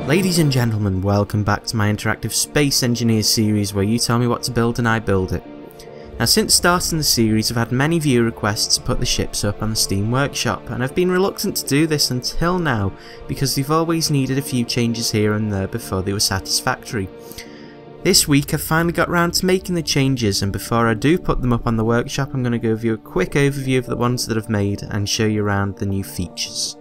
Ladies and gentlemen, welcome back to my interactive Space Engineers series where you tell me what to build and I build it. Now, since starting the series I've had many viewer requests to put the ships up on the Steam Workshop, and I've been reluctant to do this until now because they've always needed a few changes here and there before they were satisfactory. This week I've finally got round to making the changes, and before I do put them up on the workshop I'm going to give you a quick overview of the ones that I've made and show you around the new features.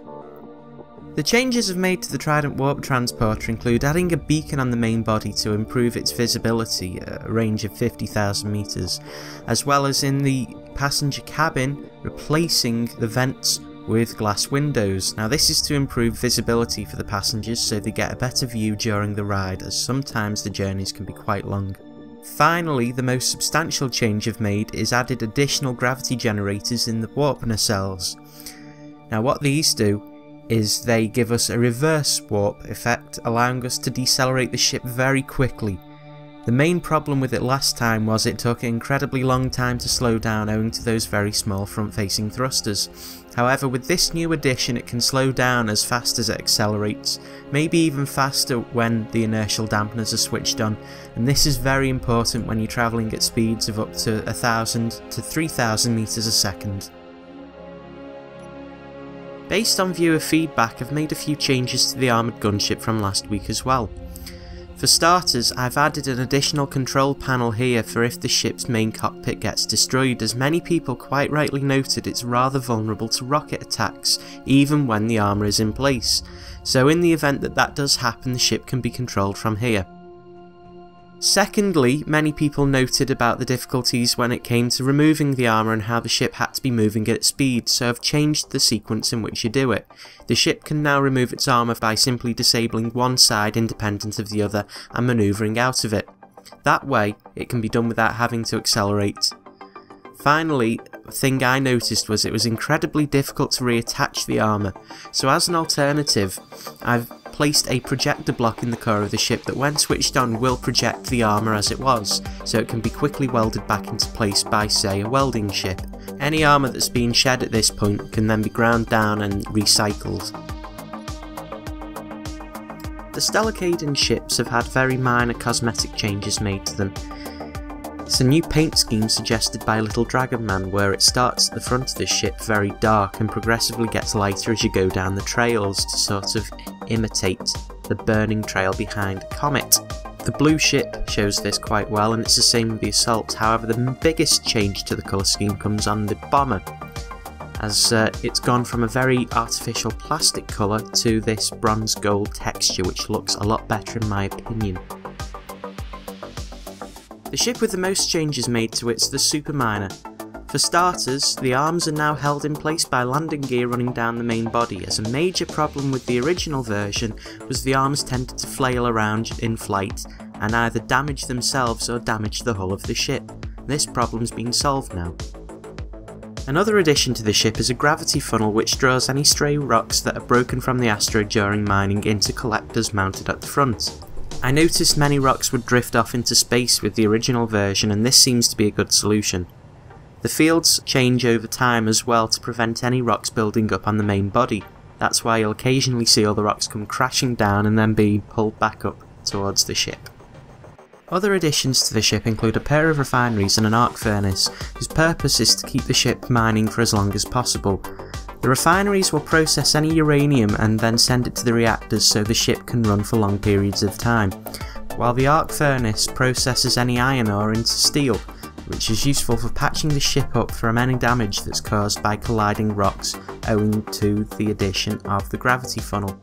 The changes I've made to the Trident warp transporter include adding a beacon on the main body to improve its visibility at a range of 50,000 meters, as well as in the passenger cabin replacing the vents with glass windows. Now this is to improve visibility for the passengers so they get a better view during the ride, as sometimes the journeys can be quite long. Finally, the most substantial change I've made is added additional gravity generators in the warp nacelles. Now what these do is they give us a reverse warp effect, allowing us to decelerate the ship very quickly. The main problem with it last time was it took an incredibly long time to slow down owing to those very small front-facing thrusters. However, with this new addition it can slow down as fast as it accelerates, maybe even faster when the inertial dampeners are switched on, and this is very important when you're travelling at speeds of up to 1,000 to 3,000 meters a second. Based on viewer feedback, I've made a few changes to the Armoured Gunship from last week as well. For starters, I've added an additional control panel here for if the ship's main cockpit gets destroyed, as many people quite rightly noted it's rather vulnerable to rocket attacks, even when the armour is in place. So in the event that that does happen, the ship can be controlled from here. Secondly, many people noted about the difficulties when it came to removing the armour and how the ship had to be moving at speed, so I've changed the sequence in which you do it. The ship can now remove its armour by simply disabling one side independent of the other and manoeuvring out of it. That way, it can be done without having to accelerate. Finally, a thing I noticed was it was incredibly difficult to reattach the armour, so as an alternative, I've placed a projector block in the core of the ship that when switched on will project the armour as it was, so it can be quickly welded back into place by, say, a welding ship. Any armour that's been shed at this point can then be ground down and recycled. The Stella Cadens ships have had very minor cosmetic changes made to them. It's a new paint scheme suggested by Little Dragon Man, where it starts at the front of the ship very dark and progressively gets lighter as you go down the trails to sort of imitate the burning trail behind Comet. The blue ship shows this quite well, and it's the same with the Assault. However, the biggest change to the colour scheme comes on the Bomber, as it's gone from a very artificial plastic colour to this bronze gold texture, which looks a lot better in my opinion. The ship with the most changes made to it's the Superminer. For starters, the arms are now held in place by landing gear running down the main body, as a major problem with the original version was the arms tended to flail around in flight and either damage themselves or damage the hull of the ship. This problem's been solved now. Another addition to the ship is a gravity funnel which draws any stray rocks that are broken from the asteroid during mining into collectors mounted at the front. I noticed many rocks would drift off into space with the original version, and this seems to be a good solution. The fields change over time as well to prevent any rocks building up on the main body. That's why you'll occasionally see all the rocks come crashing down and then being pulled back up towards the ship. Other additions to the ship include a pair of refineries and an arc furnace, whose purpose is to keep the ship mining for as long as possible. The refineries will process any uranium and then send it to the reactors so the ship can run for long periods of time, while the arc furnace processes any iron ore into steel, which is useful for patching the ship up from any damage that's caused by colliding rocks owing to the addition of the gravity funnel.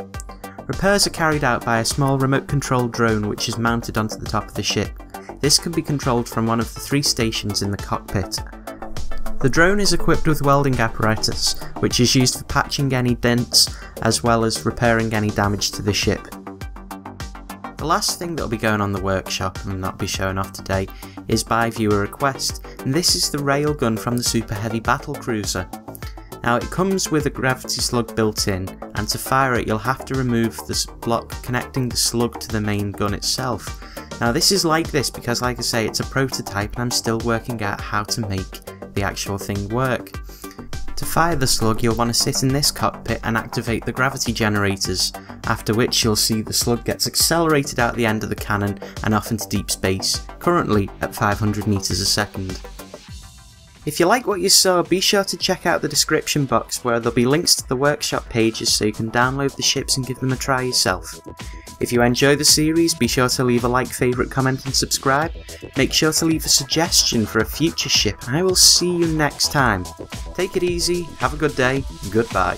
Repairs are carried out by a small remote-controlled drone which is mounted onto the top of the ship. This can be controlled from one of the 3 stations in the cockpit. The drone is equipped with welding apparatus, which is used for patching any dents as well as repairing any damage to the ship. The last thing that will be going on the workshop and not be shown off today is by viewer request, and this is the Railgun from the Super Heavy Battle Cruiser. Now it comes with a gravity slug built in, and to fire it you'll have to remove the block connecting the slug to the main gun itself. Now this is like this because, like I say, it's a prototype and I'm still working out how to make the actual thing work. To fire the slug you'll want to sit in this cockpit and activate the gravity generators, after which you'll see the slug gets accelerated out the end of the cannon and off into deep space, currently at 500 meters a second. If you like what you saw, be sure to check out the description box where there'll be links to the workshop pages so you can download the ships and give them a try yourself. If you enjoy the series, be sure to leave a like, favourite, comment and subscribe. Make sure to leave a suggestion for a future ship and I will see you next time. Take it easy, have a good day, goodbye.